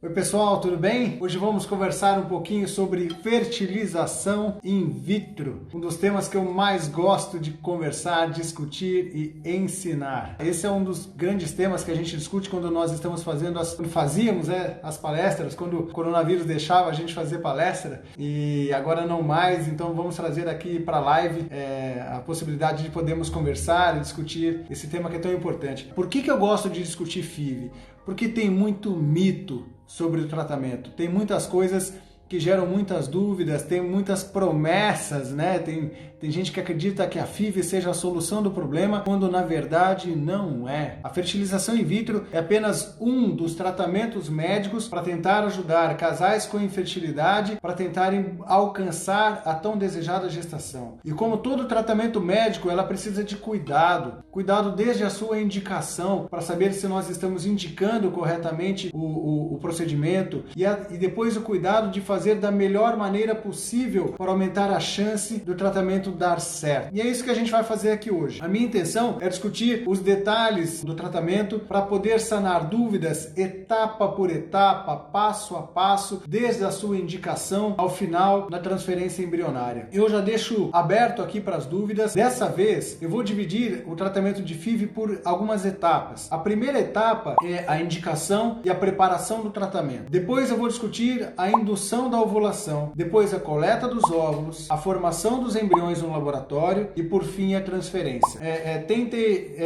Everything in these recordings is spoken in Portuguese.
Oi pessoal, tudo bem? Hoje vamos conversar um pouquinho sobre fertilização in vitro, um dos temas que eu mais gosto de conversar, discutir e ensinar. Esse é um dos grandes temas que a gente discute quando nós estamos fazíamos as palestras, quando o coronavírus deixava a gente fazer palestra e agora não mais, então vamos trazer aqui para a live a possibilidade de podermos conversar e discutir esse tema que é tão importante. Por que eu gosto de discutir FIV? Porque tem muito mito sobre o tratamento, tem muitas coisas que geram muitas dúvidas, tem muitas promessas, né? Tem gente que acredita que a FIV seja a solução do problema, quando na verdade não é. A fertilização in vitro é apenas um dos tratamentos médicos para tentar ajudar casais com infertilidade para tentarem alcançar a tão desejada gestação. E como todo tratamento médico, ela precisa de cuidado desde a sua indicação, para saber se nós estamos indicando corretamente o procedimento e depois o cuidado de fazer da melhor maneira possível para aumentar a chance do tratamento dar certo. E é isso que a gente vai fazer aqui hoje. A minha intenção é discutir os detalhes do tratamento para poder sanar dúvidas etapa por etapa, passo a passo, desde a sua indicação ao final da transferência embrionária. Eu já deixo aberto aqui para as dúvidas. Dessa vez eu vou dividir o tratamento de FIV por algumas etapas. A primeira etapa é a indicação e a preparação do tratamento. Depois eu vou discutir a indução da ovulação, depois a coleta dos óvulos, a formação dos embriões no laboratório e por fim a transferência. Tente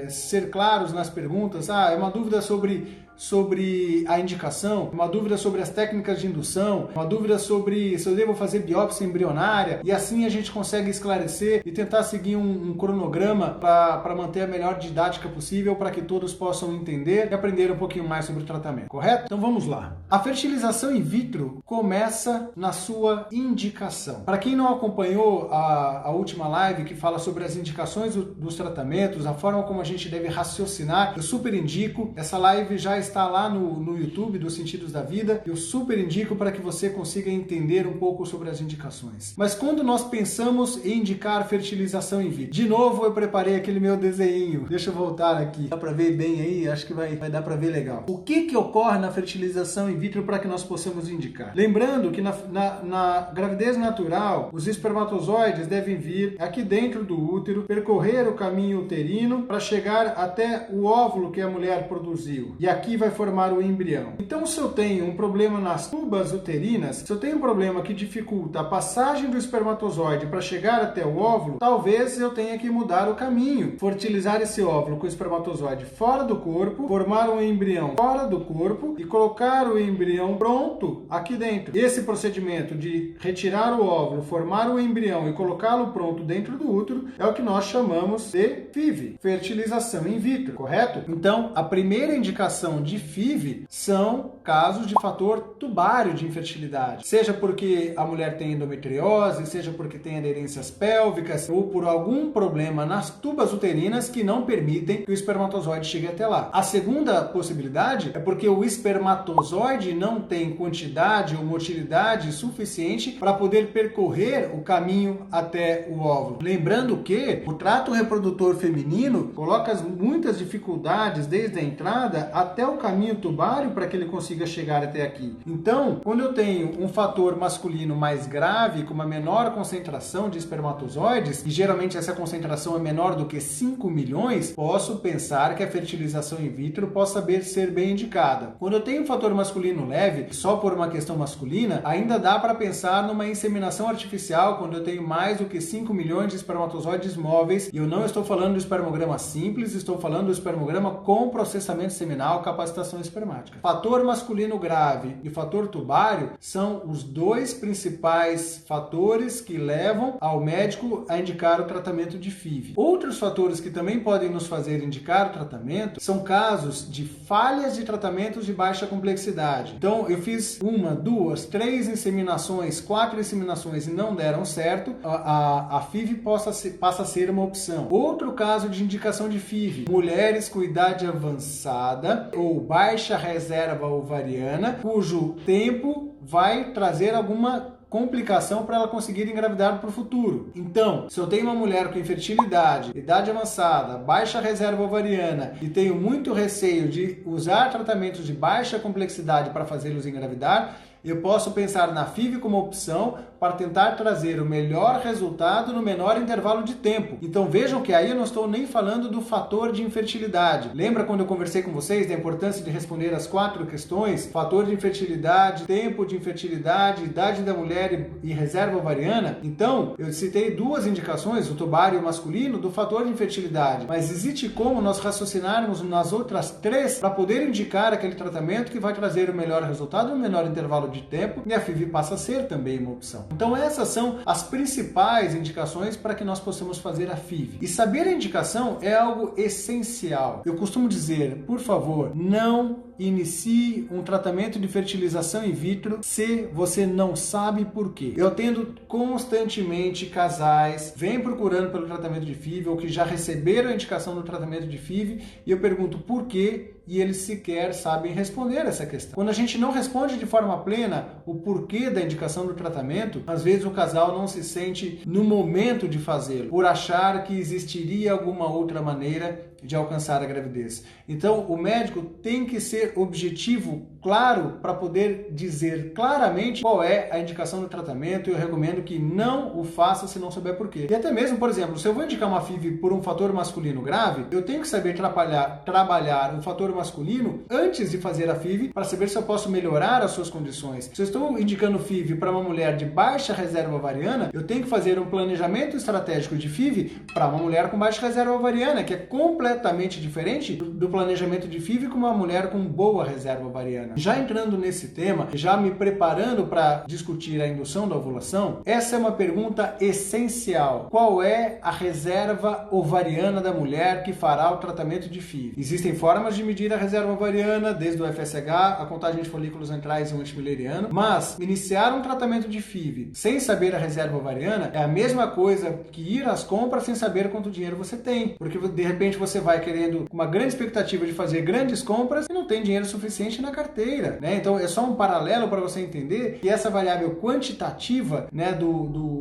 ser claros nas perguntas. É uma dúvida sobre a indicação, uma dúvida sobre as técnicas de indução, uma dúvida sobre se eu devo fazer biópsia embrionária, e assim a gente consegue esclarecer e tentar seguir um cronograma para manter a melhor didática possível para que todos possam entender e aprender um pouquinho mais sobre o tratamento, correto? Então vamos lá. A fertilização in vitro começa na sua indicação. Para quem não acompanhou a última live que fala sobre as indicações dos tratamentos, a forma como a gente deve raciocinar, eu super indico. Essa live já está lá no YouTube dos Sentidos da Vida. Eu super indico para que você consiga entender um pouco sobre as indicações. Mas quando nós pensamos em indicar fertilização in vitro, de novo eu preparei aquele meu desenho. Deixa eu voltar aqui. Dá para ver bem aí? Acho que vai dar para ver legal. O que ocorre na fertilização in vitro para que nós possamos indicar? Lembrando que na gravidez natural, os espermatozoides devem vir aqui dentro do útero, percorrer o caminho uterino para chegar até o óvulo que a mulher produziu. E aqui vai formar o embrião. Então, se eu tenho um problema nas tubas uterinas, se eu tenho um problema que dificulta a passagem do espermatozoide para chegar até o óvulo, talvez eu tenha que mudar o caminho, fertilizar esse óvulo com o espermatozoide fora do corpo, formar um embrião fora do corpo e colocar o embrião pronto aqui dentro. Esse procedimento de retirar o óvulo, formar o embrião e colocá-lo pronto dentro do útero é o que nós chamamos de FIV, fertilização in vitro, correto? Então, a primeira indicação de FIV são casos de fator tubário de infertilidade, seja porque a mulher tem endometriose, seja porque tem aderências pélvicas ou por algum problema nas tubas uterinas que não permitem que o espermatozoide chegue até lá. A segunda possibilidade é porque o espermatozoide não tem quantidade ou motilidade suficiente para poder percorrer o caminho até o óvulo. Lembrando que o trato reprodutor feminino coloca muitas dificuldades desde a entrada até o caminho tubário para que ele consiga chegar até aqui. Então, quando eu tenho um fator masculino mais grave, com uma menor concentração de espermatozoides, e geralmente essa concentração é menor do que 5 milhões, posso pensar que a fertilização in vitro possa ser bem indicada. Quando eu tenho um fator masculino leve, só por uma questão masculina, ainda dá para pensar numa inseminação artificial quando eu tenho mais do que 5 milhões de espermatozoides móveis, e eu não estou falando do espermograma simples, estou falando do espermograma com processamento seminal, capacitação espermática. Fator masculino grave e fator tubário são os dois principais fatores que levam ao médico a indicar o tratamento de FIV. Outros fatores que também podem nos fazer indicar o tratamento são casos de falhas de tratamentos de baixa complexidade. Então, eu fiz 1, 2, 3 inseminações, 4 inseminações e não deram certo, a FIV passa a ser uma opção. Outro caso de indicação de FIV, mulheres com idade avançada ou baixa reserva ovariana, cujo tempo vai trazer alguma complicação para ela conseguir engravidar para o futuro. Então, se eu tenho uma mulher com infertilidade, idade avançada, baixa reserva ovariana e tenho muito receio de usar tratamentos de baixa complexidade para fazê-los engravidar, eu posso pensar na FIV como opção para tentar trazer o melhor resultado no menor intervalo de tempo. Então vejam que aí eu não estou nem falando do fator de infertilidade. Lembra quando eu conversei com vocês da importância de responder as 4 questões? Fator de infertilidade, tempo de infertilidade, idade da mulher e reserva ovariana? Então, eu citei 2 indicações, o tubário masculino, do fator de infertilidade. Mas existe como nós raciocinarmos nas outras 3 para poder indicar aquele tratamento que vai trazer o melhor resultado no menor intervalo de tempo, e a FIV passa a ser também uma opção. Então essas são as principais indicações para que nós possamos fazer a FIV. E saber a indicação é algo essencial. Eu costumo dizer, por favor, não inicie um tratamento de fertilização in vitro se você não sabe por quê. Eu atendo constantemente casais, vêm procurando pelo tratamento de FIV ou que já receberam a indicação do tratamento de FIV e eu pergunto por quê e eles sequer sabem responder essa questão. Quando a gente não responde de forma plena o porquê da indicação do tratamento, às vezes o casal não se sente no momento de fazê-lo, por achar que existiria alguma outra maneira de alcançar a gravidez. Então, o médico tem que ser objetivo, claro, para poder dizer claramente qual é a indicação do tratamento. Eu recomendo que não o faça se não souber porquê. E até mesmo, por exemplo, se eu vou indicar uma FIV por um fator masculino grave, eu tenho que saber trabalhar o fator masculino antes de fazer a FIV para saber se eu posso melhorar as suas condições. Se eu estou indicando FIV para uma mulher de baixa reserva ovariana, eu tenho que fazer um planejamento estratégico de FIV para uma mulher com baixa reserva ovariana, que é completamente diferente do planejamento de FIV com uma mulher com boa reserva ovariana. Já entrando nesse tema, já me preparando para discutir a indução da ovulação, essa é uma pergunta essencial. Qual é a reserva ovariana da mulher que fará o tratamento de FIV? Existem formas de medir a reserva ovariana, desde o FSH, a contagem de folículos antrais e o antimileriano, mas iniciar um tratamento de FIV sem saber a reserva ovariana é a mesma coisa que ir às compras sem saber quanto dinheiro você tem, porque de repente você vai querendo uma grande expectativa de fazer grandes compras e não tem dinheiro suficiente na carteira, né? Então é só um paralelo para você entender que essa variável quantitativa, né,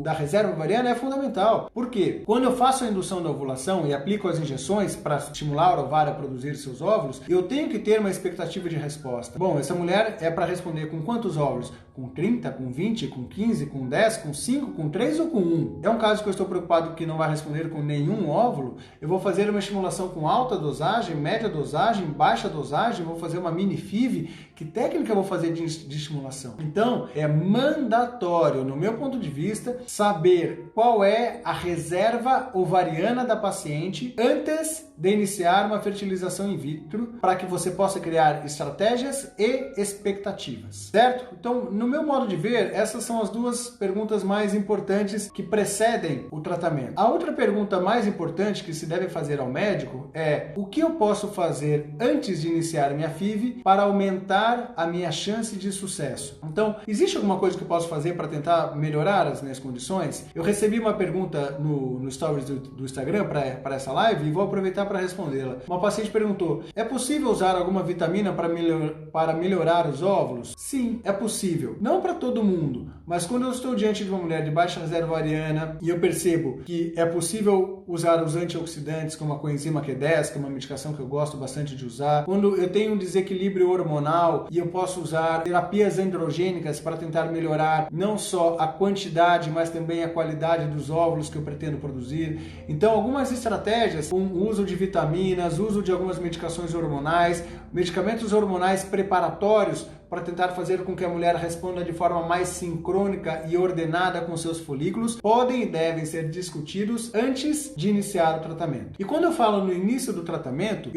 da reserva ovariana é fundamental. Por quê? Quando eu faço a indução da ovulação e aplico as injeções para estimular o ovário a produzir seus óvulos, eu tenho que ter uma expectativa de resposta. Bom, essa mulher é para responder com quantos óvulos? Com 30, com 20, com 15, com 10, com 5, com 3 ou com 1? É um caso que eu estou preocupado que não vai responder com nenhum óvulo, eu vou fazer uma estimulação com alta dosagem, média dosagem, baixa dosagem, vou fazer uma mini FIV. Que técnica eu vou fazer de estimulação? Então, é mandatório, no meu ponto de vista, saber qual é a reserva ovariana da paciente antes de iniciar uma fertilização in vitro, para que você possa criar estratégias e expectativas, certo? Então, no meu modo de ver, essas são as 2 perguntas mais importantes que precedem o tratamento. A outra pergunta mais importante que se deve fazer ao médico é: o que eu posso fazer antes de iniciar minha FIV para aumentar a minha chance de sucesso? Então, existe alguma coisa que eu posso fazer para tentar melhorar as minhas condições? Eu recebi uma pergunta no Stories do Instagram para essa live e vou aproveitar para respondê-la. Uma paciente perguntou: é possível usar alguma vitamina para melhorar os óvulos? Sim, é possível. Não para todo mundo, mas quando eu estou diante de uma mulher de baixa reserva ovariana e eu percebo que é possível usar os antioxidantes como a coenzima Q10, que é uma medicação que eu gosto bastante de usar, quando eu tenho um desequilíbrio hormonal e eu posso usar terapias androgênicas para tentar melhorar não só a quantidade, mas também a qualidade dos óvulos que eu pretendo produzir. Então, algumas estratégias, com o uso de vitaminas, uso de algumas medicações hormonais, medicamentos hormonais preparatórios para tentar fazer com que a mulher responda de forma mais sincrônica e ordenada com seus folículos, podem e devem ser discutidos antes de iniciar o tratamento. E quando eu falo no início do tratamento,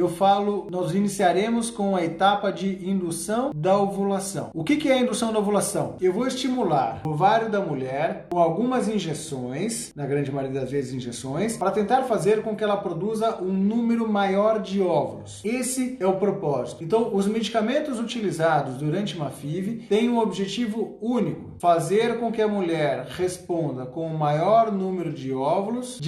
nós iniciaremos com a etapa de indução da ovulação. O que é a indução da ovulação? Eu vou estimular o ovário da mulher com algumas injeções, na grande maioria das vezes injeções, para tentar fazer com que ela produza um número maior de óvulos. Esse é o propósito. Então, os medicamentos utilizados durante durante uma FIV tem um objetivo único: fazer com que a mulher responda com o maior número de óvulos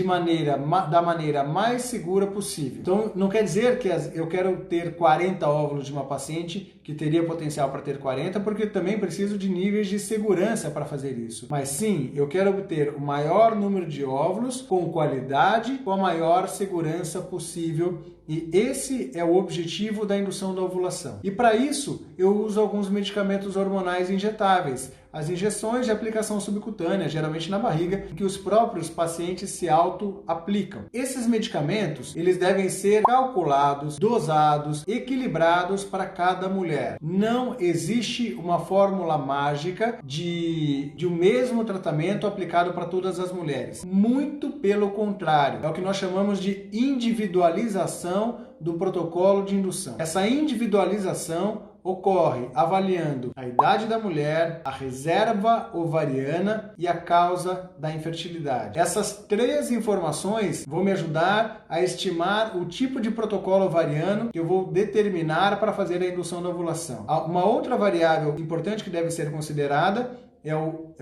da maneira mais segura possível. Então, não quer dizer que eu quero ter 40 óvulos de uma paciente que teria potencial para ter 40, porque eu também preciso de níveis de segurança para fazer isso. Mas sim, eu quero obter o maior número de óvulos com qualidade, com a maior segurança possível. E esse é o objetivo da indução da ovulação. E para isso, eu uso alguns medicamentos hormonais injetáveis. As injeções de aplicação subcutânea, geralmente na barriga, que os próprios pacientes se auto-aplicam. Esses medicamentos, eles devem ser calculados, dosados, equilibrados para cada mulher. Não existe uma fórmula mágica de um mesmo tratamento aplicado para todas as mulheres. Muito pelo contrário, é o que nós chamamos de individualização do protocolo de indução. Essa individualização ocorre avaliando a idade da mulher, a reserva ovariana e a causa da infertilidade. Essas três informações vão me ajudar a estimar o tipo de protocolo ovariano que eu vou determinar para fazer a indução da ovulação. Uma outra variável importante que deve ser considerada é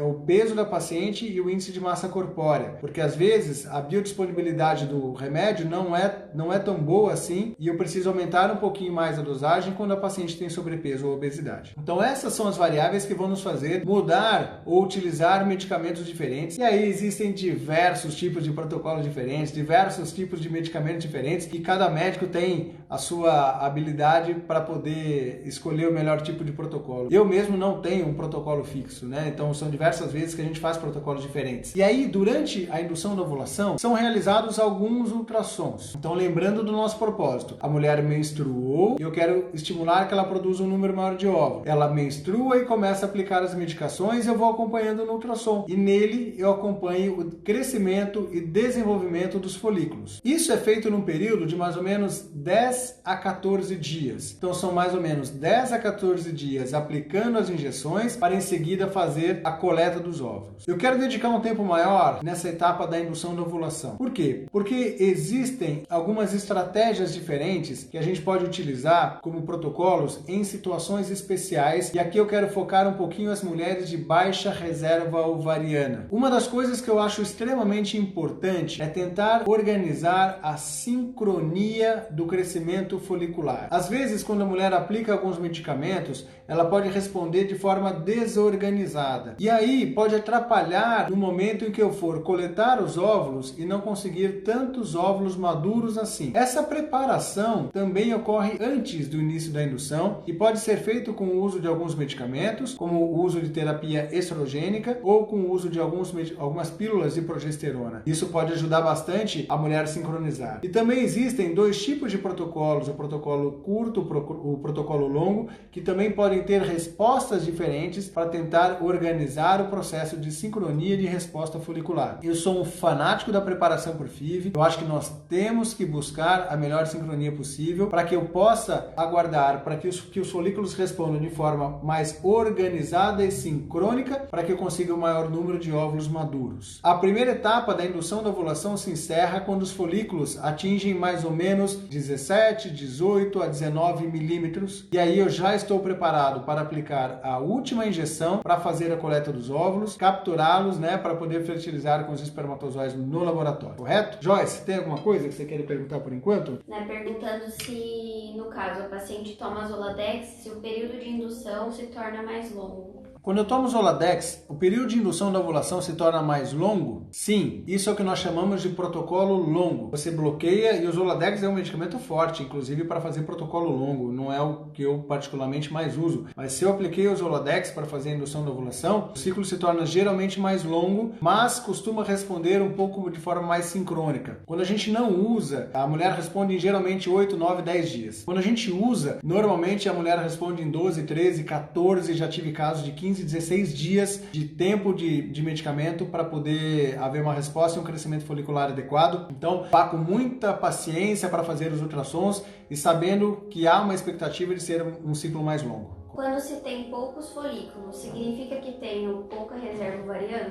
o peso da paciente e o índice de massa corpórea, porque às vezes a biodisponibilidade do remédio não é tão boa assim e eu preciso aumentar um pouquinho mais a dosagem quando a paciente tem sobrepeso ou obesidade. Então essas são as variáveis que vão nos fazer mudar ou utilizar medicamentos diferentes. E aí existem diversos tipos de protocolos diferentes, diversos tipos de medicamentos diferentes e cada médico tem a sua habilidade para poder escolher o melhor tipo de protocolo. Eu mesmo não tenho um protocolo fixo, né? Então são diversas vezes que a gente faz protocolos diferentes. E aí, durante a indução da ovulação, são realizados alguns ultrassons. Então, lembrando do nosso propósito, a mulher menstruou e eu quero estimular que ela produza um número maior de óvulos. Ela menstrua e começa a aplicar as medicações e eu vou acompanhando no ultrassom. E nele eu acompanho o crescimento e desenvolvimento dos folículos. Isso é feito num período de mais ou menos 10 a 14 dias. Então, são mais ou menos 10 a 14 dias aplicando as injeções para em seguida fazer a coleta dos óvulos. Eu quero dedicar um tempo maior nessa etapa da indução da ovulação. Por quê? Porque existem algumas estratégias diferentes que a gente pode utilizar como protocolos em situações especiais e aqui eu quero focar um pouquinho as mulheres de baixa reserva ovariana. Uma das coisas que eu acho extremamente importante é tentar organizar a sincronia do crescimento folicular. Às vezes, quando a mulher aplica alguns medicamentos, ela pode responder de forma desorganizada. E aí pode atrapalhar no momento em que eu for coletar os óvulos e não conseguir tantos óvulos maduros assim. Essa preparação também ocorre antes do início da indução e pode ser feito com o uso de alguns medicamentos, como o uso de terapia estrogênica ou com o uso de algumas pílulas de progesterona. Isso pode ajudar bastante a mulher a sincronizar. E também existem dois tipos de protocolos, o protocolo curto, o protocolo longo, que também podem ter respostas diferentes para tentar organizar o processo de sincronia de resposta folicular. Eu sou um fanático da preparação por FIV. Eu acho que nós temos que buscar a melhor sincronia possível para que eu possa aguardar para que os folículos respondam de forma mais organizada e sincrônica para que eu consiga o maior número de óvulos maduros. A primeira etapa da indução da ovulação se encerra quando os folículos atingem mais ou menos 17, 18 a 19 milímetros e aí eu já estou preparado para aplicar a última injeção para fazer a coleta dos óvulos, capturá-los, né, para poder fertilizar com os espermatozoides no laboratório, correto? Joyce, tem alguma coisa que você quer perguntar por enquanto? Perguntando se, no caso, a paciente toma Zoladex, se o período de indução se torna mais longo. Quando eu tomo Zoladex, o período de indução da ovulação se torna mais longo? Sim, isso é o que nós chamamos de protocolo longo. Você bloqueia e o Zoladex é um medicamento forte, inclusive para fazer protocolo longo. Não é o que eu particularmente mais uso. Mas se eu apliquei o Zoladex para fazer a indução da ovulação, o ciclo se torna geralmente mais longo, mas costuma responder um pouco de forma mais sincrônica. Quando a gente não usa, a mulher responde em geralmente 8, 9, 10 dias. Quando a gente usa, normalmente a mulher responde em 12, 13, 14, já tive casos de 15, 16 dias de tempo de medicamento para poder haver uma resposta e um crescimento folicular adequado. Então, vá com muita paciência para fazer os ultrassons e sabendo que há uma expectativa de ser um ciclo mais longo. Quando se tem poucos folículos, significa que tenho pouca reserva ovariana?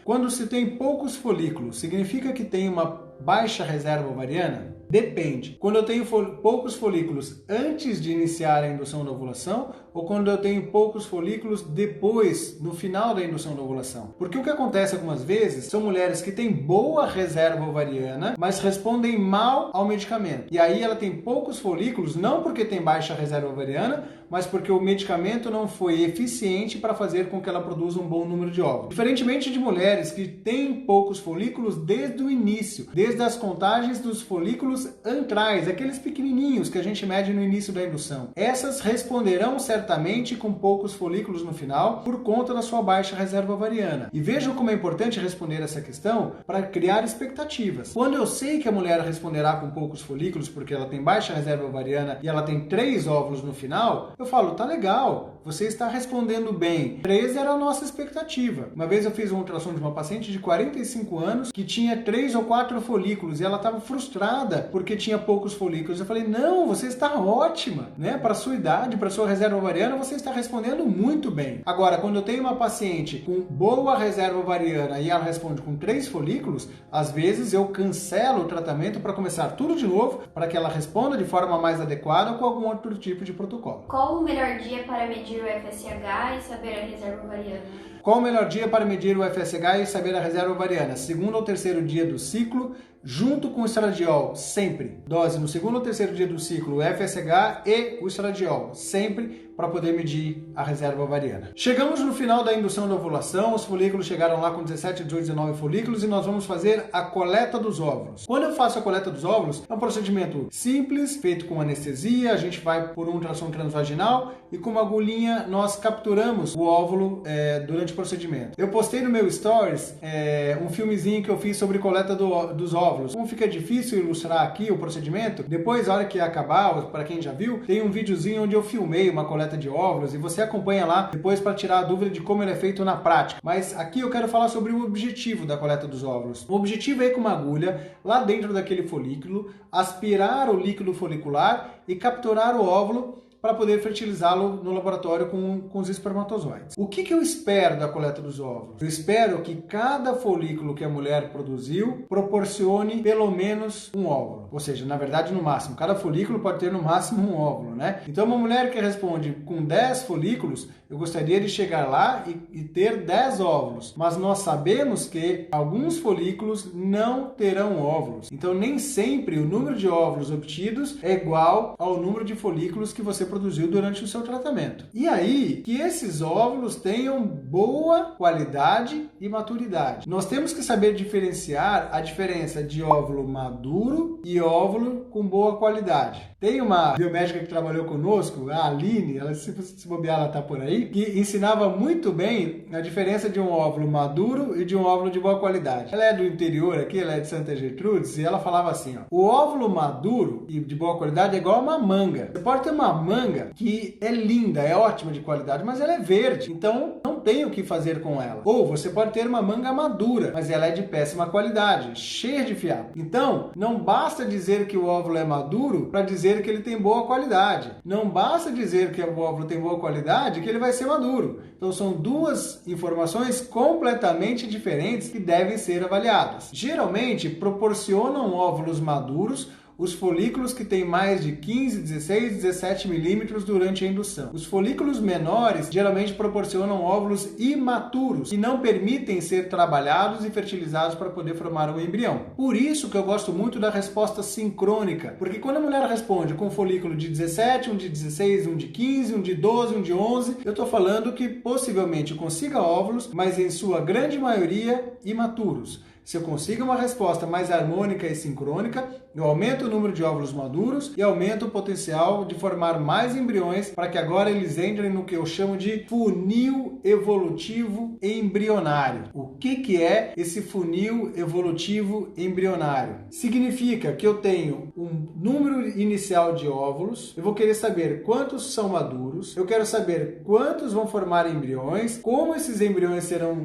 Quando se tem poucos folículos, significa que tem uma baixa reserva ovariana? Depende. Quando eu tenho poucos folículos antes de iniciar a indução da ovulação ou quando eu tenho poucos folículos depois, no final da indução da ovulação. Porque o que acontece algumas vezes são mulheres que têm boa reserva ovariana, mas respondem mal ao medicamento. E aí ela tem poucos folículos, não porque tem baixa reserva ovariana, mas porque o medicamento não foi eficiente para fazer com que ela produza um bom número de óvulos. Diferentemente de mulheres que têm poucos folículos desde o início, desde as contagens dos folículos antrais, aqueles pequenininhos que a gente mede no início da indução. Essas responderão certamente com poucos folículos no final por conta da sua baixa reserva ovariana. E vejam como é importante responder essa questão para criar expectativas. Quando eu sei que a mulher responderá com poucos folículos porque ela tem baixa reserva ovariana e ela tem 3 óvulos no final, eu falo, tá legal, você está respondendo bem. 3 era a nossa expectativa. Uma vez eu fiz um ultrassom de uma paciente de 45 anos que tinha 3 ou 4 folículos e ela estava frustrada porque tinha poucos folículos. Eu falei, não, você está ótima, né? Para a sua idade, para a sua reserva ovariana, você está respondendo muito bem. Agora, quando eu tenho uma paciente com boa reserva ovariana e ela responde com 3 folículos, às vezes eu cancelo o tratamento para começar tudo de novo, para que ela responda de forma mais adequada com algum outro tipo de protocolo. Qual o melhor dia para medir o FSH e saber a reserva ovariana? Qual o melhor dia para medir o FSH e saber a reserva ovariana? Segundo ou terceiro dia do ciclo, junto com o estradiol, sempre. Dose no segundo ou terceiro dia do ciclo, o FSH e o estradiol, sempre para poder medir a reserva ovariana. Chegamos no final da indução da ovulação, os folículos chegaram lá com 17, 18, 19 folículos e nós vamos fazer a coleta dos óvulos. Quando eu faço a coleta dos óvulos, é um procedimento simples, feito com anestesia, a gente vai por um ultrassom transvaginal e com uma agulhinha nós capturamos o óvulo durante o procedimento. Eu postei no meu stories um filmezinho que eu fiz sobre coleta dos óvulos. Como fica difícil ilustrar aqui o procedimento, depois, a hora que acabar, para quem já viu, tem um videozinho onde eu filmei uma coleta de óvulos e você acompanha lá depois para tirar a dúvida de como ele é feito na prática. Mas aqui eu quero falar sobre o objetivo da coleta dos óvulos. O objetivo é ir com uma agulha lá dentro daquele folículo, aspirar o líquido folicular e capturar o óvulo para poder fertilizá-lo no laboratório com os espermatozoides. O que eu espero da coleta dos óvulos? Eu espero que cada folículo que a mulher produziu proporcione pelo menos um óvulo. Ou seja, na verdade, no máximo. Cada folículo pode ter no máximo um óvulo, né? Então, uma mulher que responde com 10 folículos, eu gostaria de chegar lá e ter 10 óvulos. Mas nós sabemos que alguns folículos não terão óvulos. Então, nem sempre o número de óvulos obtidos é igual ao número de folículos que você produziu durante o seu tratamento. E aí, que esses óvulos tenham boa qualidade e maturidade. Nós temos que saber diferenciar a diferença de óvulo maduro e óvulo com boa qualidade. Tem uma biomédica que trabalhou conosco, a Aline, ela, se bobear, ela está por aí, que ensinava muito bem a diferença de um óvulo maduro e de um óvulo de boa qualidade. Ela é do interior aqui, ela é de Santa Gertrudes, e ela falava assim, ó, o óvulo maduro e de boa qualidade é igual a uma manga. Você pode ter uma manga que é linda, é ótima de qualidade, mas ela é verde, então não tem o que fazer com ela. Ou você pode ter uma manga madura, mas ela é de péssima qualidade, cheia de fiapo. Então, não basta dizer que o óvulo é maduro para dizer que ele tem boa qualidade. Não basta dizer que o óvulo tem boa qualidade que ele vai ser maduro. Então, são duas informações completamente diferentes que devem ser avaliadas. Geralmente, proporcionam óvulos maduros os folículos que têm mais de 15, 16, 17 milímetros durante a indução. Os folículos menores geralmente proporcionam óvulos imaturos que não permitem ser trabalhados e fertilizados para poder formar um embrião. Por isso que eu gosto muito da resposta sincrônica, porque quando a mulher responde com um folículo de 17, um de 16, um de 15, um de 12, um de 11, eu estou falando que possivelmente consiga óvulos, mas em sua grande maioria imaturos. Se eu consigo uma resposta mais harmônica e sincrônica, eu aumento o número de óvulos maduros e aumento o potencial de formar mais embriões para que agora eles entrem no que eu chamo de funil evolutivo embrionário. O que é esse funil evolutivo embrionário? Significa que eu tenho um número inicial de óvulos, eu vou querer saber quantos são maduros, eu quero saber quantos vão formar embriões, como esses embriões serão,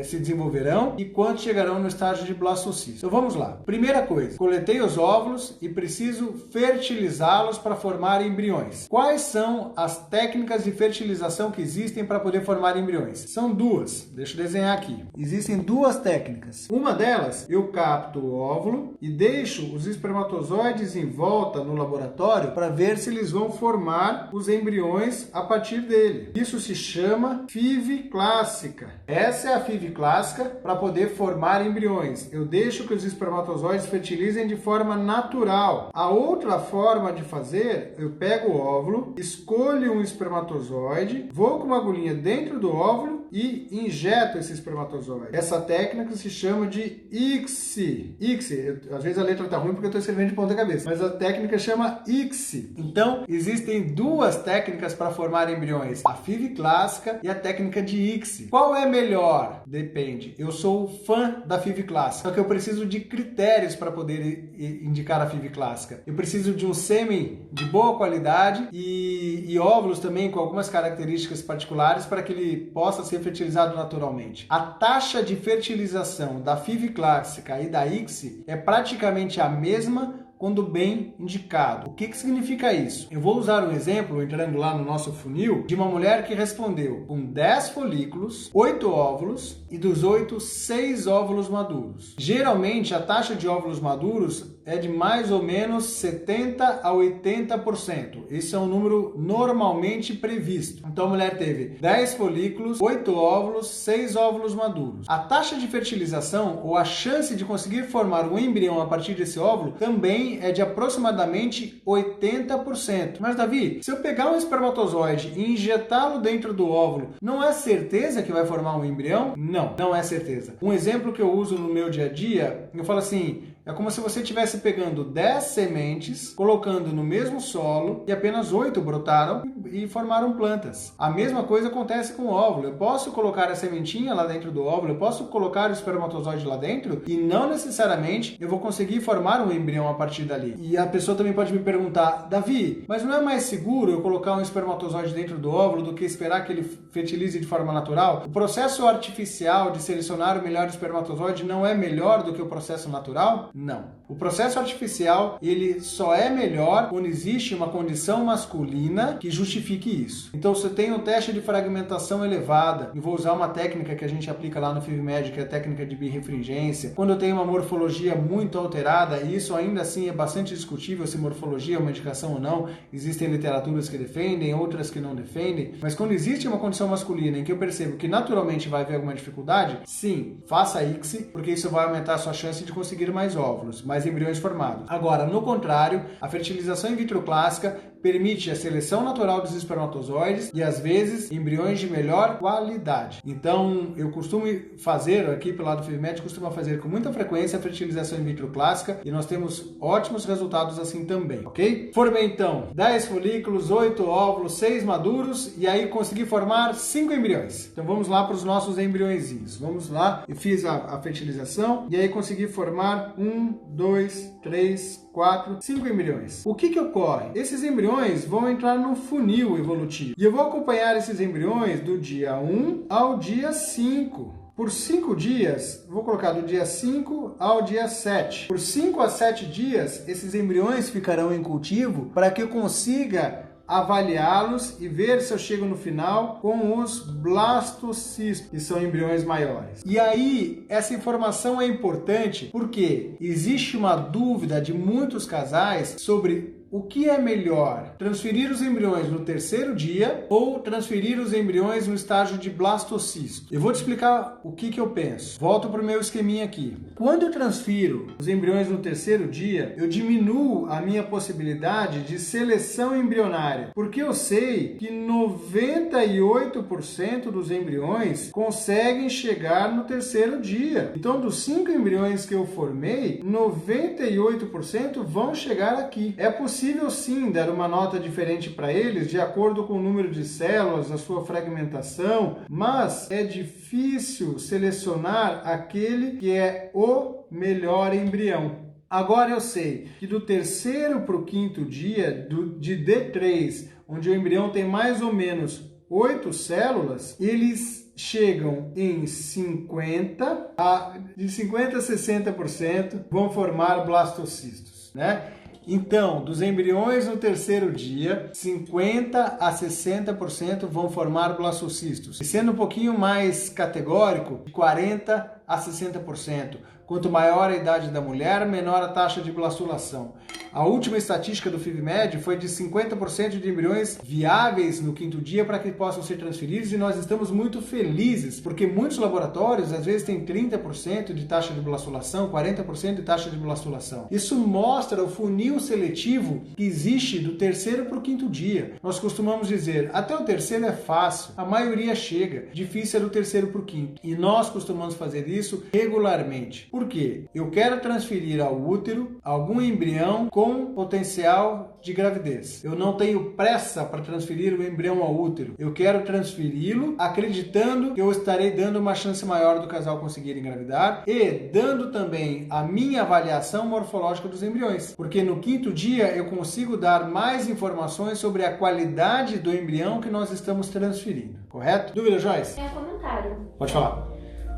se desenvolverão e quantos chegarão no estágio de blastocisto. Então vamos lá. Primeira coisa, coletei os óvulos e preciso fertilizá-los para formar embriões. Quais são as técnicas de fertilização que existem para poder formar embriões? São duas. Deixa eu desenhar aqui. Existem duas técnicas. Uma delas, eu capto o óvulo e deixo os espermatozoides em volta no laboratório para ver se eles vão formar os embriões a partir dele. Isso se chama FIV clássica. Essa é a FIV clássica para poder formar embriões. Eu deixo que os espermatozoides fertilizem de forma natural. A outra forma de fazer, eu pego o óvulo, escolho um espermatozoide, vou com uma agulhinha dentro do óvulo e injeto esse espermatozoide. Essa técnica se chama de ICSI. ICSI, às vezes a letra tá ruim porque eu estou escrevendo de ponta cabeça, mas a técnica chama ICSI. Então, existem duas técnicas para formar embriões, a FIV clássica e a técnica de ICSI. Qual é melhor? Depende. Eu sou fã da FIV clássica, só que eu preciso de critérios para poder indicar a FIV clássica. Eu preciso de um sêmen de boa qualidade e óvulos também com algumas características particulares para que ele possa ser fertilizado naturalmente. A taxa de fertilização da FIV clássica e da ICSI é praticamente a mesma quando bem indicado. O que significa isso? Eu vou usar um exemplo, entrando lá no nosso funil, de uma mulher que respondeu com 10 folículos, 8 óvulos e dos 8, 6 óvulos maduros. Geralmente, a taxa de óvulos maduros é de mais ou menos 70% a 80%. Esse é um número normalmente previsto. Então, a mulher teve 10 folículos, 8 óvulos, 6 óvulos maduros. A taxa de fertilização, ou a chance de conseguir formar um embrião a partir desse óvulo, também é de aproximadamente 80%. Mas, Davi, se eu pegar um espermatozoide e injetá-lo dentro do óvulo, não é certeza que vai formar um embrião? Não, não é certeza. Um exemplo que eu uso no meu dia a dia, eu falo assim, é como se você estivesse pegando 10 sementes, colocando no mesmo solo e apenas 8 brotaram e formaram plantas. A mesma coisa acontece com o óvulo. Eu posso colocar a sementinha lá dentro do óvulo, eu posso colocar o espermatozoide lá dentro e não necessariamente eu vou conseguir formar um embrião a partir dali. E a pessoa também pode me perguntar, Davi, mas não é mais seguro eu colocar um espermatozoide dentro do óvulo do que esperar que ele fertilize de forma natural? O processo artificial de selecionar o melhor espermatozoide não é melhor do que o processo natural? Não. O processo artificial, ele só é melhor quando existe uma condição masculina que justifique isso. Então, se eu tenho um teste de fragmentação elevada, e vou usar uma técnica que a gente aplica lá no FIVMed, que é a técnica de birrefringência, quando eu tenho uma morfologia muito alterada, e isso ainda assim é bastante discutível se morfologia é uma indicação ou não, existem literaturas que defendem, outras que não defendem, mas quando existe uma condição masculina em que eu percebo que naturalmente vai haver alguma dificuldade, sim, faça ICSI, porque isso vai aumentar a sua chance de conseguir mais óvulos, mais embriões formados. Agora, no contrário, a fertilização in vitro clássica permite a seleção natural dos espermatozoides e, às vezes, embriões de melhor qualidade. Então, eu costumo fazer, aqui pelo lado do FIVMed, costumo fazer com muita frequência a fertilização in vitro clássica e nós temos ótimos resultados assim também, ok? Formei, então, 10 folículos, 8 óvulos, 6 maduros e aí consegui formar 5 embriões. Então, vamos lá para os nossos embriõezinhos. Vamos lá, eu fiz a fertilização e aí consegui formar 1, 2, 3, 4, 5 embriões. O que ocorre? Esses embriões vão entrar no funil evolutivo. E eu vou acompanhar esses embriões do dia 1 ao dia 5. Por 5 dias, vou colocar do dia 5 ao dia 7. Por 5 a 7 dias, esses embriões ficarão em cultivo para que eu consiga avaliá-los e ver se eu chego no final com os blastocistos, que são embriões maiores. E aí, essa informação é importante porque existe uma dúvida de muitos casais sobre o que é melhor, transferir os embriões no terceiro dia ou transferir os embriões no estágio de blastocisto? Eu vou te explicar o que eu penso. Volto para o meu esqueminha aqui. Quando eu transfiro os embriões no terceiro dia, eu diminuo a minha possibilidade de seleção embrionária, porque eu sei que 98% dos embriões conseguem chegar no terceiro dia. Então, dos 5 embriões que eu formei, 98% vão chegar aqui. É possível sim dar uma nota diferente para eles de acordo com o número de células, a sua fragmentação, mas é difícil selecionar aquele que é o melhor embrião. Agora eu sei que do terceiro para o quinto dia, de D3, onde o embrião tem mais ou menos 8 células, eles chegam em de 50 a 60% vão formar blastocistos, né? Então, dos embriões no terceiro dia, 50 a 60% vão formar blastocistos. E sendo um pouquinho mais categórico, 40 a 60%. Quanto maior a idade da mulher, menor a taxa de blastulação. A última estatística do FIV-MED foi de 50% de embriões viáveis no quinto dia para que possam ser transferidos, e nós estamos muito felizes, porque muitos laboratórios às vezes têm 30% de taxa de blastulação, 40% de taxa de blastulação. Isso mostra o funil seletivo que existe do terceiro para o quinto dia. Nós costumamos dizer, até o terceiro é fácil, a maioria chega, difícil é do terceiro para o quinto. E nós costumamos fazer isso regularmente. Por quê? Eu quero transferir ao útero algum embrião com potencial de gravidez. Eu não tenho pressa para transferir o embrião ao útero. Eu quero transferi-lo acreditando que eu estarei dando uma chance maior do casal conseguir engravidar e dando também a minha avaliação morfológica dos embriões. Porque no quinto dia eu consigo dar mais informações sobre a qualidade do embrião que nós estamos transferindo. Correto? Dúvida, Joyce? Tem um comentário. Pode falar.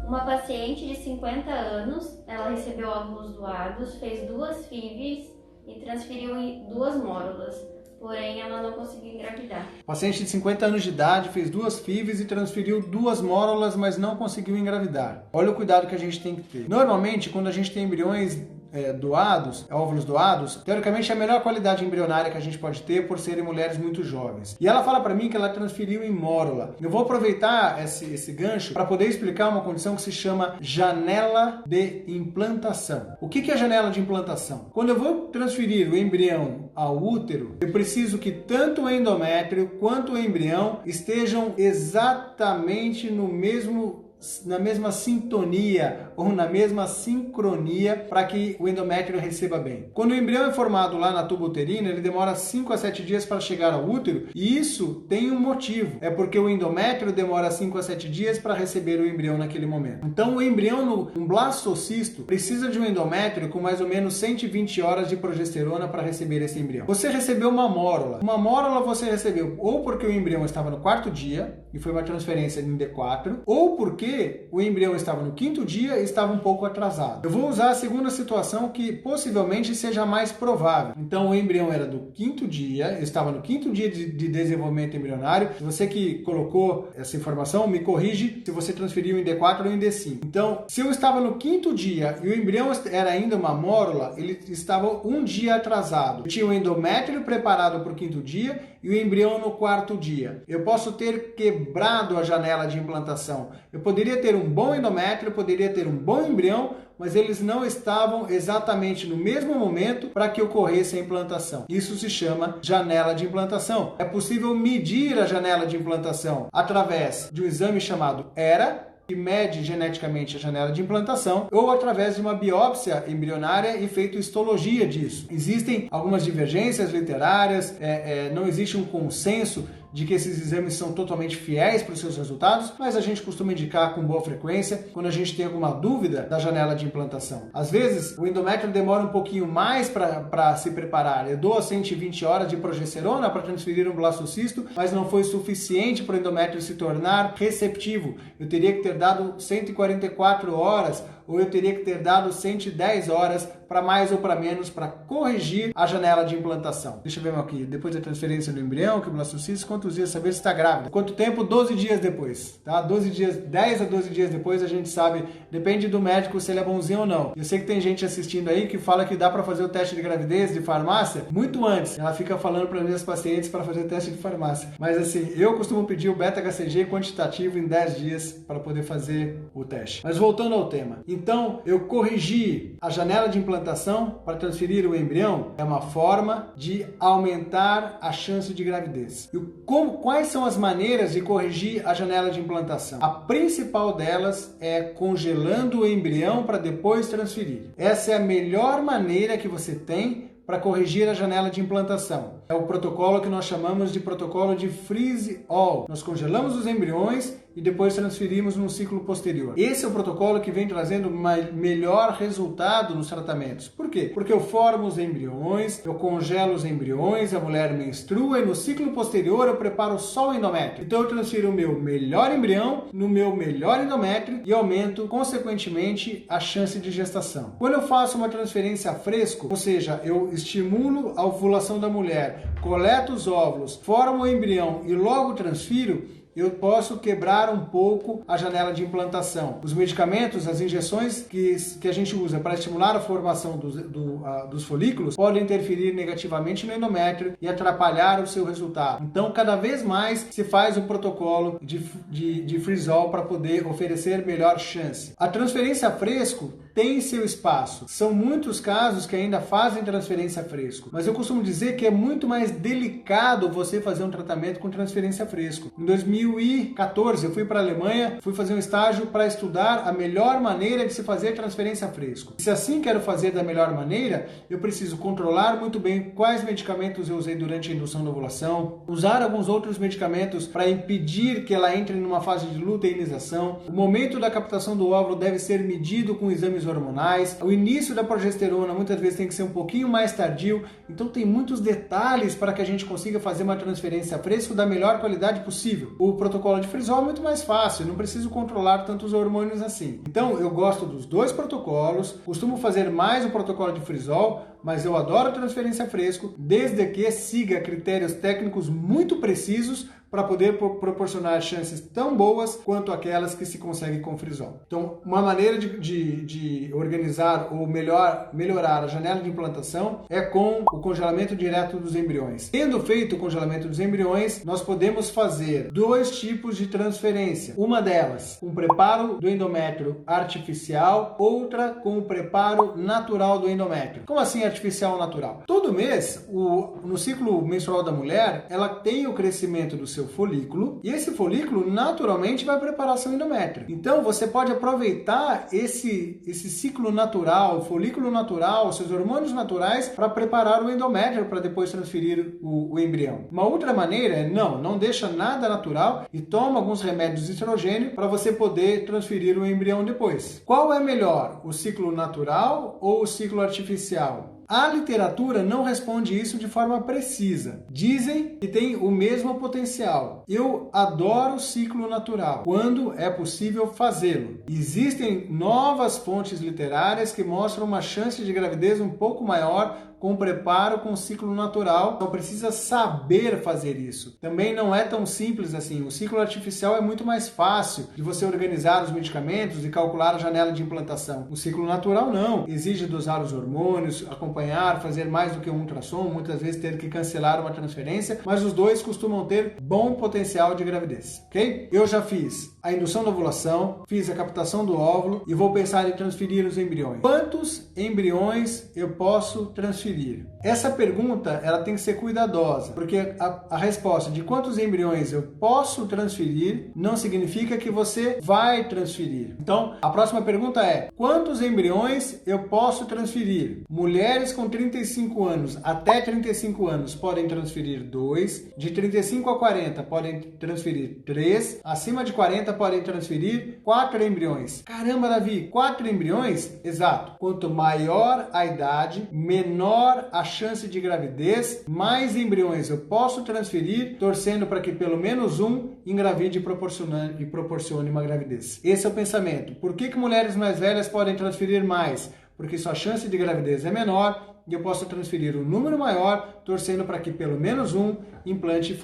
Uma paciente de 50 anos, ela recebeu óvulos doados, fez 2 FIVs e transferiu 2 mórulas, porém ela não conseguiu engravidar. Paciente de 50 anos de idade fez 2 FIVs e transferiu 2 mórulas, mas não conseguiu engravidar. Olha o cuidado que a gente tem que ter. Normalmente, quando a gente tem embriões doados, óvulos doados, teoricamente é a melhor qualidade embrionária que a gente pode ter por serem mulheres muito jovens. E ela fala para mim que ela transferiu em mórula. Eu vou aproveitar esse gancho para poder explicar uma condição que se chama janela de implantação. O que é janela de implantação? Quando eu vou transferir o embrião ao útero, eu preciso que tanto o endométrio quanto o embrião estejam exatamente na mesma sintonia ou na mesma sincronia para que o endométrio receba bem. Quando o embrião é formado lá na tuba uterina, ele demora 5 a 7 dias para chegar ao útero, e isso tem um motivo. É porque o endométrio demora 5 a 7 dias para receber o embrião naquele momento. Então, o embrião um blastocisto precisa de um endométrio com mais ou menos 120 horas de progesterona para receber esse embrião. Você recebeu uma mórula. Uma mórula você recebeu ou porque o embrião estava no 4º dia e foi uma transferência em D4, ou porque o embrião estava no 5º dia e estava um pouco atrasado. Eu vou usar a segunda situação, que possivelmente seja mais provável. Então, o embrião era do 5º dia, estava no 5º dia de desenvolvimento embrionário. Você que colocou essa informação, me corrige se você transferiu em D4 ou em D5. Então, se eu estava no 5º dia e o embrião era ainda uma mórula, ele estava um dia atrasado. Eu tinha o endométrio preparado para o 5º dia e o embrião no 4º dia. Eu posso ter quebrado a janela de implantação. Eu poderia ter um bom endométrio, poderia ter um bom embrião, mas eles não estavam exatamente no mesmo momento para que ocorresse a implantação. Isso se chama janela de implantação. É possível medir a janela de implantação através de um exame chamado ERA, que mede geneticamente a janela de implantação, ou através de uma biópsia embrionária e feito histologia disso. Existem algumas divergências literárias, não existe um consenso de que esses exames são totalmente fiéis para os seus resultados, mas a gente costuma indicar com boa frequência quando a gente tem alguma dúvida da janela de implantação. Às vezes, o endométrio demora um pouquinho mais para se preparar. Eu dou 120 horas de progesterona para transferir um blastocisto, mas não foi suficiente para o endométrio se tornar receptivo. Eu teria que ter dado 144 horas ou eu teria que ter dado 110 horas para mais ou para menos para corrigir a janela de implantação. Deixa eu ver aqui, depois da transferência do embrião, que o blastocisto, quantos dias saber se está grávida? Quanto tempo? 12 dias depois, tá? 12 dias, 10 a 12 dias depois a gente sabe, depende do médico se ele é bonzinho ou não. Eu sei que tem gente assistindo aí que fala que dá para fazer o teste de gravidez de farmácia muito antes. Ela fica falando para minhas pacientes para fazer o teste de farmácia. Mas assim, eu costumo pedir o beta-HCG quantitativo em 10 dias para poder fazer o teste. Mas voltando ao tema. Então, eu corrigi a janela de implantação para transferir o embrião é uma forma de aumentar a chance de gravidez. E quais são as maneiras de corrigir a janela de implantação? A principal delas é congelando o embrião para depois transferir. Essa é a melhor maneira que você tem para corrigir a janela de implantação. É o protocolo que nós chamamos de protocolo de freeze-all. Nós congelamos os embriões e depois transferimos num ciclo posterior. Esse é o protocolo que vem trazendo melhor resultado nos tratamentos. Por quê? Porque eu formo os embriões, eu congelo os embriões, a mulher menstrua e no ciclo posterior eu preparo só o endométrio. Então eu transfiro o meu melhor embrião no meu melhor endométrio e aumento, consequentemente, a chance de gestação. Quando eu faço uma transferência a fresco, ou seja, eu estimulo a ovulação da mulher, coleto os óvulos, formo o embrião e logo transfiro, eu posso quebrar um pouco a janela de implantação. Os medicamentos, as injeções que a gente usa para estimular a formação dos folículos podem interferir negativamente no endométrio e atrapalhar o seu resultado. Então, cada vez mais se faz um protocolo de freeze-all para poder oferecer melhor chance. A transferência a fresco tem seu espaço. São muitos casos que ainda fazem transferência a fresco, mas eu costumo dizer que é muito mais delicado você fazer um tratamento com transferência a fresco. Em 2014, eu fui para a Alemanha, fui fazer um estágio para estudar a melhor maneira de se fazer transferência a fresco. Se assim quero fazer da melhor maneira, eu preciso controlar muito bem quais medicamentos eu usei durante a indução da ovulação, usar alguns outros medicamentos para impedir que ela entre numa fase de luteinização. O momento da captação do óvulo deve ser medido com exames hormonais. O início da progesterona muitas vezes tem que ser um pouquinho mais tardio. Então tem muitos detalhes para que a gente consiga fazer uma transferência a fresco da melhor qualidade possível. O protocolo de freeze-all é muito mais fácil, eu não preciso controlar tantos hormônios assim. Então eu gosto dos dois protocolos, costumo fazer mais o protocolo de freeze-all, mas eu adoro transferência a fresco, desde que siga critérios técnicos muito precisos para poder proporcionar chances tão boas quanto aquelas que se conseguem com freeze-all. Então, uma maneira de organizar ou melhorar a janela de implantação é com o congelamento direto dos embriões. Tendo feito o congelamento dos embriões, nós podemos fazer dois tipos de transferência. Uma delas, um preparo do endométrio artificial, outra com o preparo natural do endométrio. Como assim artificial ou natural? Todo mês, no ciclo menstrual da mulher, ela tem o crescimento do seu folículo e esse folículo naturalmente vai preparar seu endométrio. Então você pode aproveitar esse ciclo natural, o folículo natural, seus hormônios naturais para preparar o endométrio para depois transferir o embrião. Uma outra maneira é não deixa nada natural e toma alguns remédios de estrogênio para você poder transferir o embrião depois. Qual é melhor, o ciclo natural ou o ciclo artificial? A literatura não responde isso de forma precisa. Dizem que tem o mesmo potencial. Eu adoro o ciclo natural, quando é possível fazê-lo. Existem novas fontes literárias que mostram uma chance de gravidez um pouco maior com preparo com ciclo natural, então precisa saber fazer isso. Também não é tão simples assim. O ciclo artificial é muito mais fácil de você organizar os medicamentos e calcular a janela de implantação. O ciclo natural não. Exige dosar os hormônios, acompanhar, fazer mais do que um ultrassom, muitas vezes ter que cancelar uma transferência, mas os dois costumam ter bom potencial de gravidez, ok? Eu já fiz a indução da ovulação, fiz a captação do óvulo e vou pensar em transferir os embriões. Quantos embriões eu posso transferir? Essa pergunta ela tem que ser cuidadosa, porque a resposta de quantos embriões eu posso transferir não significa que você vai transferir. Então, a próxima pergunta é: quantos embriões eu posso transferir? Mulheres com 35 anos até 35 anos podem transferir 2, de 35 a 40 podem transferir 3, acima de 40 podem transferir 4 embriões. Caramba, Davi, 4 embriões? Exato. Quanto maior a idade, menor a chance de gravidez, mais embriões eu posso transferir, torcendo para que pelo menos um engravide e proporcione uma gravidez. Esse é o pensamento. Por que mulheres mais velhas podem transferir mais? Porque sua chance de gravidez é menor e eu posso transferir um número maior, torcendo para que pelo menos um implante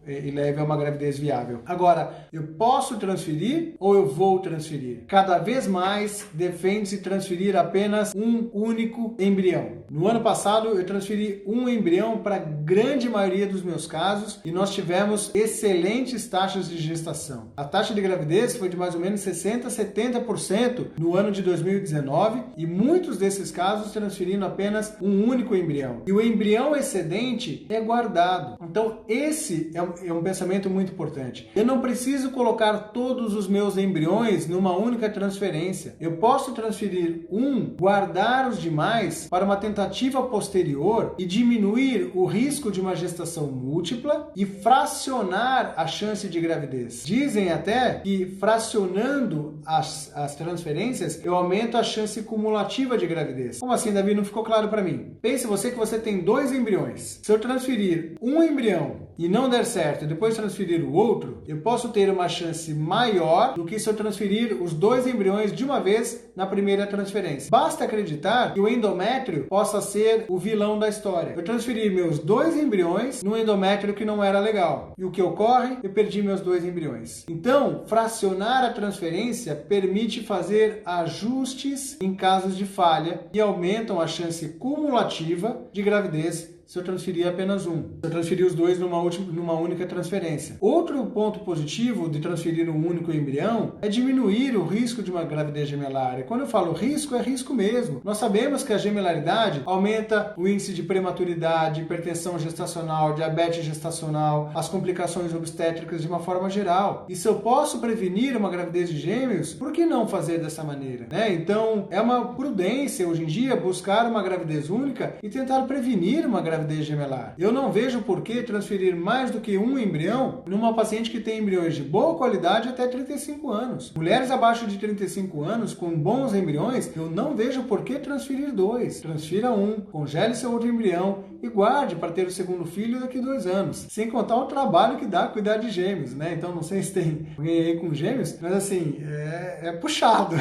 e leve a uma gravidez viável. Agora, eu posso transferir ou eu vou transferir? Cada vez mais defende-se transferir apenas um único embrião. No ano passado, eu transferi um embrião para a grande maioria dos meus casos e nós tivemos excelentes taxas de gestação. A taxa de gravidez foi de mais ou menos 60% a 70% no ano de 2019 e muitos desses casos transferindo apenas um único embrião. E o embrião excedente é guardado. Então, esse é um pensamento muito importante. Eu não preciso colocar todos os meus embriões numa única transferência. Eu posso transferir um, guardar os demais para uma tentativa posterior e diminuir o risco de uma gestação múltipla e fracionar a chance de gravidez. Dizem até que fracionando as transferências, eu aumento a chance cumulativa de gravidez. Como assim, Davi? Não ficou claro para mim. Pense que você tem 2 embriões. Se eu transferir um embrião e não der certo e depois transferir o outro, eu posso ter uma chance maior do que se eu transferir os 2 embriões de uma vez na primeira transferência. Basta acreditar que o endométrio possa ser o vilão da história. Eu transferi meus 2 embriões num endométrio que não era legal. E o que ocorre? Eu perdi meus 2 embriões. Então, fracionar a transferência permite fazer ajustes em casos de falha e aumentam a chance cumulativa de gravidez se eu transferir apenas um. Se eu transferir os 2 numa única transferência. Outro ponto positivo de transferir um único embrião é diminuir o risco de uma gravidez gemelar. E quando eu falo risco, é risco mesmo. Nós sabemos que a gemelaridade aumenta o índice de prematuridade, hipertensão gestacional, diabetes gestacional, as complicações obstétricas de uma forma geral. E se eu posso prevenir uma gravidez de gêmeos, por que não fazer dessa maneira? Então, é uma prudência hoje em dia buscar uma gravidez única e tentar prevenir uma gravidez gemelar. Eu não vejo por que transferir mais do que um embrião numa paciente que tem embriões de boa qualidade até 35 anos. Mulheres abaixo de 35 anos com bons embriões, eu não vejo por que transferir 2. Transfira um, congele seu outro embrião e guarde para ter o segundo filho daqui 2 anos. Sem contar o trabalho que dá cuidar de gêmeos, Então não sei se tem alguém aí com gêmeos, mas assim, é puxado.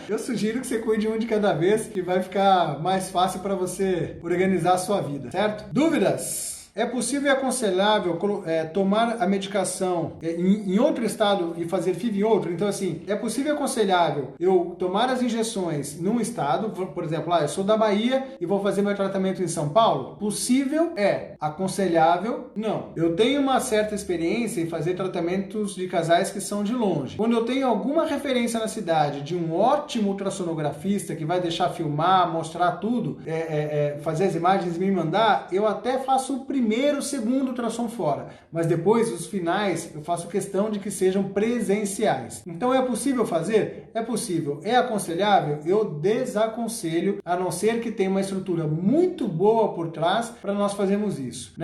Eu sugiro que você cuide um de cada vez, que vai ficar mais fácil para você organizar a sua vida. Certo? Dúvidas? É possível e aconselhável tomar a medicação em outro estado e fazer FIV em outro? Então, assim, é possível e aconselhável eu tomar as injeções num estado, por exemplo, eu sou da Bahia e vou fazer meu tratamento em São Paulo? Possível é. Aconselhável, não. Eu tenho uma certa experiência em fazer tratamentos de casais que são de longe. Quando eu tenho alguma referência na cidade de um ótimo ultrassonografista que vai deixar filmar, mostrar tudo, fazer as imagens e me mandar, eu até faço o primeiro, segundo ultrassom fora, mas depois os finais eu faço questão de que sejam presenciais. Então é possível fazer? É possível. É aconselhável? Eu desaconselho, a não ser que tenha uma estrutura muito boa por trás para nós fazermos isso.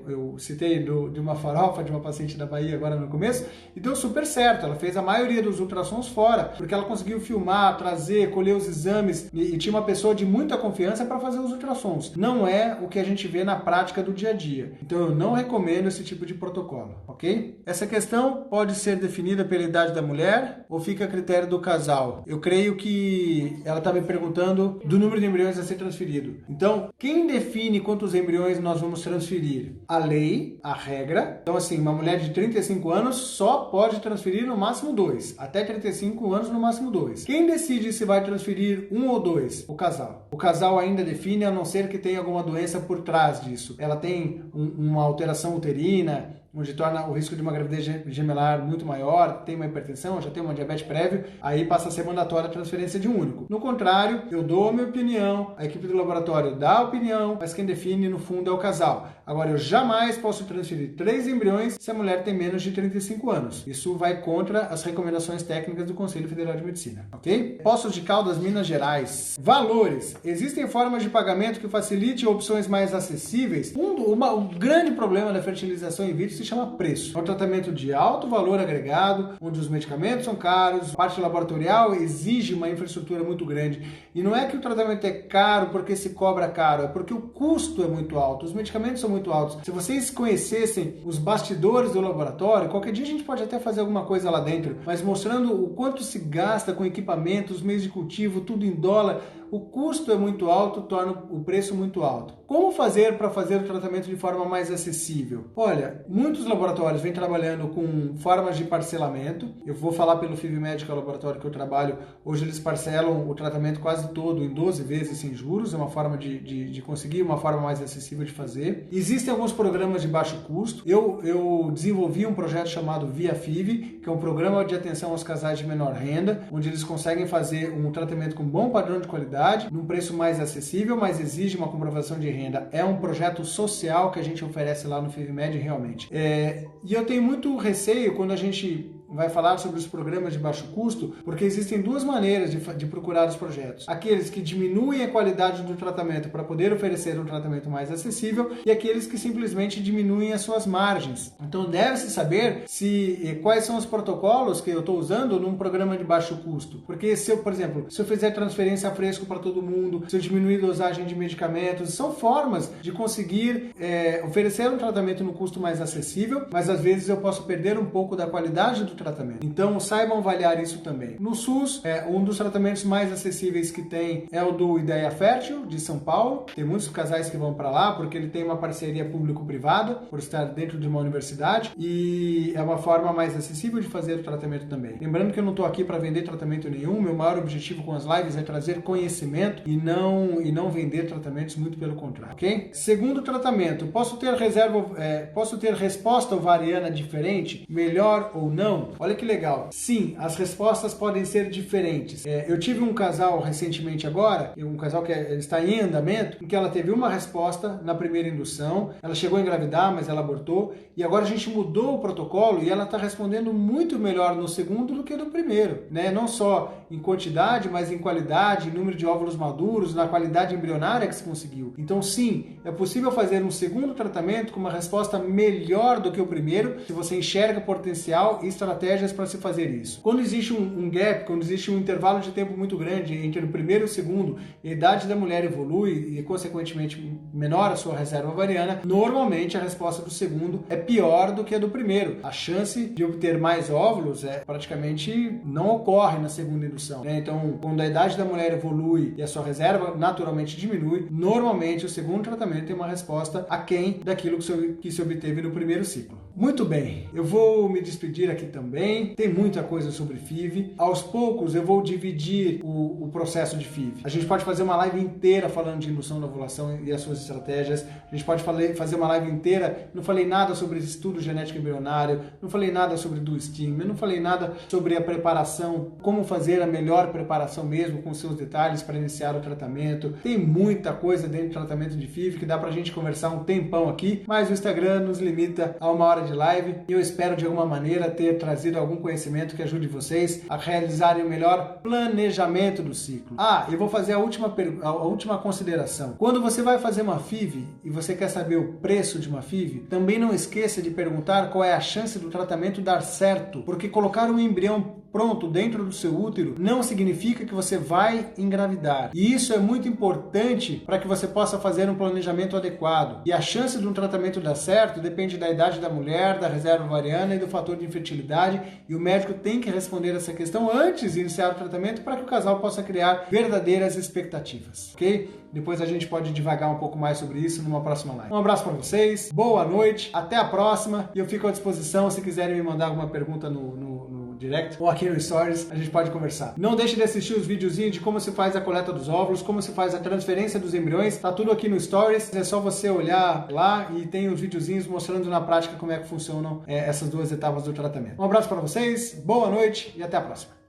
Eu citei de uma farofa de uma paciente da Bahia agora no começo e deu super certo. Ela fez a maioria dos ultrassons fora, porque ela conseguiu filmar, trazer, colher os exames e tinha uma pessoa de muita confiança para fazer os ultrassons. Não é o que a gente vê na prática do dia a dia. Então eu não recomendo esse tipo de protocolo, ok? Essa questão pode ser definida pela idade da mulher ou fica a critério do casal? Eu creio que ela está me perguntando do número de embriões a ser transferido. Então, quem define quantos embriões nós vamos transferir? A lei, a regra. Então, assim, uma mulher de 35 anos só pode transferir no máximo 2. Até 35 anos, no máximo 2. Quem decide se vai transferir 1 ou 2? O casal. O casal ainda define, a não ser que tenha alguma doença por trás disso. Ela tem uma alteração uterina, onde torna o risco de uma gravidez gemelar muito maior, tem uma hipertensão, já tem uma diabetes prévio, aí passa a ser mandatória a transferência de um único. No contrário, eu dou a minha opinião, a equipe do laboratório dá a opinião, mas quem define no fundo é o casal. Agora, eu jamais posso transferir 3 embriões se a mulher tem menos de 35 anos. Isso vai contra as recomendações técnicas do Conselho Federal de Medicina, ok? Poços de Caldas, Minas Gerais. Valores. Existem formas de pagamento que facilitem opções mais acessíveis? Um grande problema da fertilização in vitro se chama preço. É um tratamento de alto valor agregado, onde os medicamentos são caros, a parte laboratorial exige uma infraestrutura muito grande. E não é que o tratamento é caro porque se cobra caro, é porque o custo é muito alto, os medicamentos são muito altos. Se vocês conhecessem os bastidores do laboratório, qualquer dia a gente pode até fazer alguma coisa lá dentro, mas mostrando o quanto se gasta com equipamentos, meios de cultivo, tudo em dólar, o custo é muito alto, torna o preço muito alto. Como fazer para fazer o tratamento de forma mais acessível? Olha, muitos laboratórios vêm trabalhando com formas de parcelamento. Eu vou falar pelo FIV-Med, que é o laboratório que eu trabalho. Hoje eles parcelam o tratamento quase todo em 12 vezes sem juros. É uma forma de conseguir uma forma mais acessível de fazer. Existem alguns programas de baixo custo. Eu desenvolvi um projeto chamado Via FIV, que é um programa de atenção aos casais de menor renda, onde eles conseguem fazer um tratamento com bom padrão de qualidade, num preço mais acessível, mas exige uma comprovação de renda. É um projeto social que a gente oferece lá no FIV-Med realmente. E eu tenho muito receio quando a gente vai falar sobre os programas de baixo custo, porque existem duas maneiras de procurar os projetos. Aqueles que diminuem a qualidade do tratamento para poder oferecer um tratamento mais acessível e aqueles que simplesmente diminuem as suas margens. Então deve-se saber quais são os protocolos que eu estou usando num programa de baixo custo. Porque se eu, por exemplo, se eu fizer transferência a fresco para todo mundo, se eu diminuir a dosagem de medicamentos, são formas de conseguir oferecer um tratamento no custo mais acessível, mas às vezes eu posso perder um pouco da qualidade do tratamento. Então saibam avaliar isso também. No SUS, um dos tratamentos mais acessíveis que tem é o do Ideia Fértil, de São Paulo. Tem muitos casais que vão para lá porque ele tem uma parceria público-privada, por estar dentro de uma universidade, e é uma forma mais acessível de fazer o tratamento também. Lembrando que eu não estou aqui para vender tratamento nenhum, meu maior objetivo com as lives é trazer conhecimento e não vender tratamentos, muito pelo contrário, ok? Segundo tratamento, posso ter resposta ovariana diferente, melhor ou não? Olha que legal. Sim, as respostas podem ser diferentes. Eu tive um casal recentemente agora, um casal que está em andamento, em que ela teve uma resposta na primeira indução, ela chegou a engravidar, mas ela abortou, e agora a gente mudou o protocolo e ela está respondendo muito melhor no segundo do que no primeiro, né? Não só em quantidade, mas em qualidade, em número de óvulos maduros, na qualidade embrionária que se conseguiu. Então sim, é possível fazer um segundo tratamento com uma resposta melhor do que o primeiro, se você enxerga potencial e estratégias para se fazer isso. Quando existe um gap, quando existe um intervalo de tempo muito grande entre o primeiro e o segundo, a idade da mulher evolui e, consequentemente, menor a sua reserva ovariana, normalmente a resposta do segundo é pior do que a do primeiro. A chance de obter mais óvulos praticamente não ocorre na segunda indução, né? Então, quando a idade da mulher evolui e a sua reserva naturalmente diminui, normalmente o segundo tratamento tem uma resposta aquém daquilo que se obteve no primeiro ciclo. Muito bem, eu vou me despedir aqui também. Tem muita coisa sobre FIV. Aos poucos eu vou dividir o processo de FIV. A gente pode fazer uma live inteira falando de indução da ovulação e as suas estratégias. A gente pode fazer uma live inteira. Não falei nada sobre estudo genético embrionário, não falei nada sobre do STEAM, eu não falei nada sobre a preparação, como fazer a melhor preparação mesmo, com seus detalhes para iniciar o tratamento. Tem muita coisa dentro do tratamento de FIV que dá pra gente conversar um tempão aqui, mas o Instagram nos limita a 1 hora de live e eu espero de alguma maneira ter trazido algum conhecimento que ajude vocês a realizarem o melhor planejamento do ciclo. Eu vou fazer a última consideração. Quando você vai fazer uma FIV e você quer saber o preço de uma FIV, também não esqueça de perguntar qual é a chance do tratamento dar certo, porque colocar um embrião pronto dentro do seu útero não significa que você vai engravidar. E isso é muito importante para que você possa fazer um planejamento adequado. E a chance de um tratamento dar certo depende da idade da mulher, da reserva ovariana e do fator de infertilidade, e o médico tem que responder essa questão antes de iniciar o tratamento para que o casal possa criar verdadeiras expectativas, ok? Depois a gente pode divagar um pouco mais sobre isso numa próxima live. Um abraço para vocês, boa noite, até a próxima, e eu fico à disposição se quiserem me mandar alguma pergunta no direct ou aqui no Stories, a gente pode conversar. Não deixe de assistir os videozinhos de como se faz a coleta dos óvulos, como se faz a transferência dos embriões, tá tudo aqui no Stories, é só você olhar lá e tem os videozinhos mostrando na prática como é que funcionam essas duas etapas do tratamento. Um abraço para vocês, boa noite e até a próxima.